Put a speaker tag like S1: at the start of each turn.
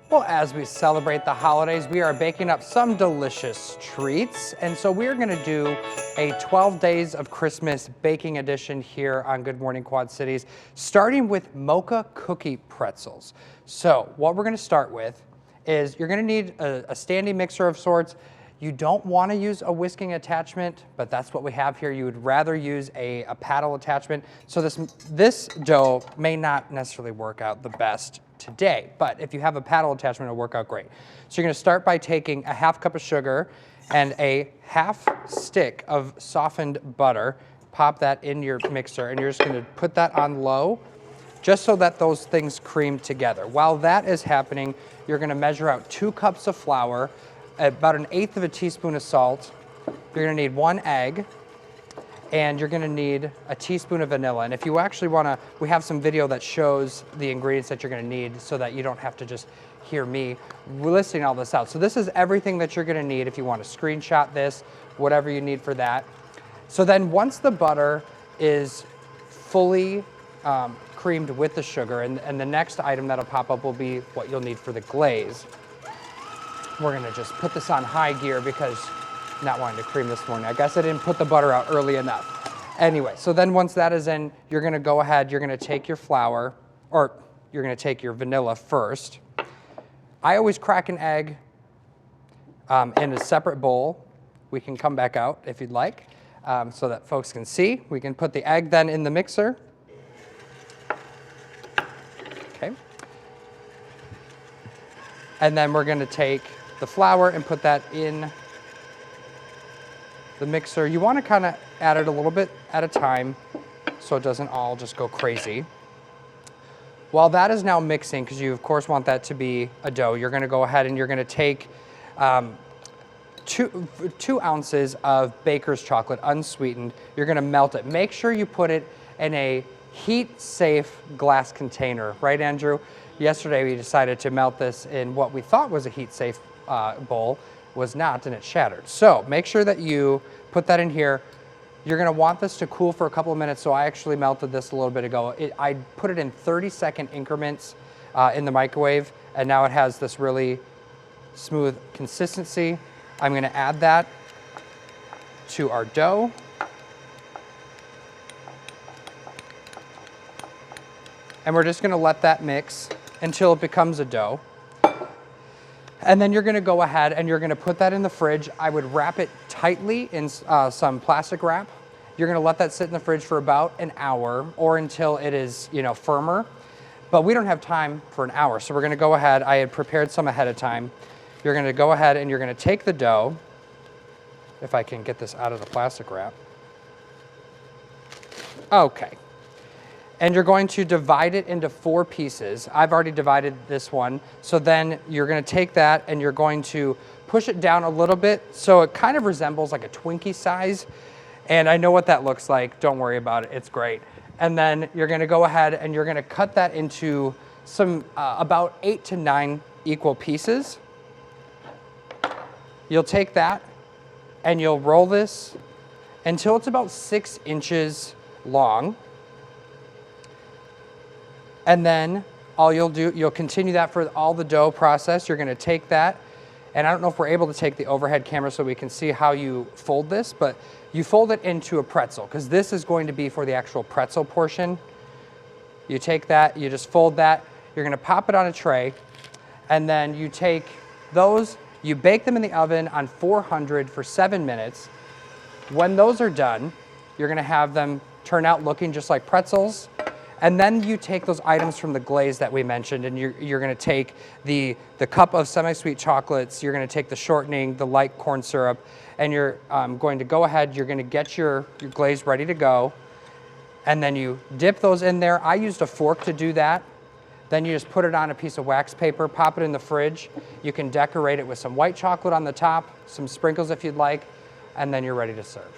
S1: Well, as we celebrate the holidays, we are baking up some delicious treats. And so we're going to do a 12 Days of Christmas baking edition here on Good Morning Quad Cities, starting with Mocha cookie pretzels. So what we're going to start with is you're going to need a standing mixer of sorts. You don't want to use a whisking attachment, but that's what we have here. You would rather use a paddle attachment. So this dough may not necessarily work out the best today, but if you have a paddle attachment, it'll work out great. So you're going to start by taking a half cup of sugar and a half stick of softened butter. Pop that in your mixer, and you're just going to put that on low, just so that those things cream together. While that is happening, you're going to measure out 2 cups of flour, about 1/8 of a teaspoon of salt. You're going to need 1 egg, and you're going to need a teaspoon of vanilla. And if you actually want to, we have some video that shows the ingredients that you're going to need so that you don't have to just hear me listing all this out. So this is everything that you're going to need if you want to screenshot this, whatever you need for that. So then once the butter is fully creamed with the sugar, and the next item that'll pop up will be what you'll need for the glaze. We're going to just put this on high gear because not wanting to cream this morning. I guess I didn't put the butter out early enough. Anyway, so then once that is in, you're going to go ahead, you're going to take your flour, or you're going to take your vanilla first. I always crack an egg in a separate bowl. We can come back out if you'd like, so that folks can see. We can put the egg then in the mixer. Okay. And then we're going to take the flour and put that in the mixer. You want to kind of add it a little bit at a time so it doesn't all just go crazy. While that is now mixing, because you of course want that to be a dough, you're going to go ahead and you're going to take 2 ounces of baker's chocolate, unsweetened. You're going to melt it. Make sure you put it in a heat-safe glass container. Right, Andrew? Yesterday we decided to melt this in what we thought was a heat-safe bowl. Was not, and it shattered. So make sure that you put that in here. You're going to want this to cool for a couple of minutes, so I actually melted this a little bit ago. I put it in 30-second increments in the microwave, and now it has this really smooth consistency. I'm going to add that to our dough. And we're just going to let that mix until it becomes a dough. And then you're going to go ahead and you're going to put that in the fridge. I would wrap it tightly in some plastic wrap. You're going to let that sit in the fridge for about an hour or until it is, firmer. But we don't have time for an hour, so we're going to go ahead. I had prepared some ahead of time. You're going to go ahead and you're going to take the dough, if I can get this out of the plastic wrap. Okay. And you're going to divide it into 4 pieces. I've already divided this one. So then you're going to take that and you're going to push it down a little bit so it kind of resembles like a Twinkie size. And I know what that looks like. Don't worry about it. It's great. And then you're going to go ahead and you're going to cut that into some about 8 to 9 equal pieces. You'll take that and you'll roll this until it's about 6 inches long. And then all you'll do, you'll continue that for all the dough process. You're going to take that, and I don't know if we're able to take the overhead camera so we can see how you fold this, but you fold it into a pretzel, because this is going to be for the actual pretzel portion. You take that, you just fold that, you're going to pop it on a tray, and then you take those, you bake them in the oven on 400 for 7 minutes. When those are done, you're going to have them turn out looking just like pretzels. And then you take those items from the glaze that we mentioned, and you're going to take the cup of semi-sweet chocolates, you're going to take the shortening, the light corn syrup, and you're going to go ahead, you're going to get your glaze ready to go, and then you dip those in there. I used a fork to do that. Then you just put it on a piece of wax paper, pop it in the fridge. You can decorate it with some white chocolate on the top, some sprinkles if you'd like, and then you're ready to serve.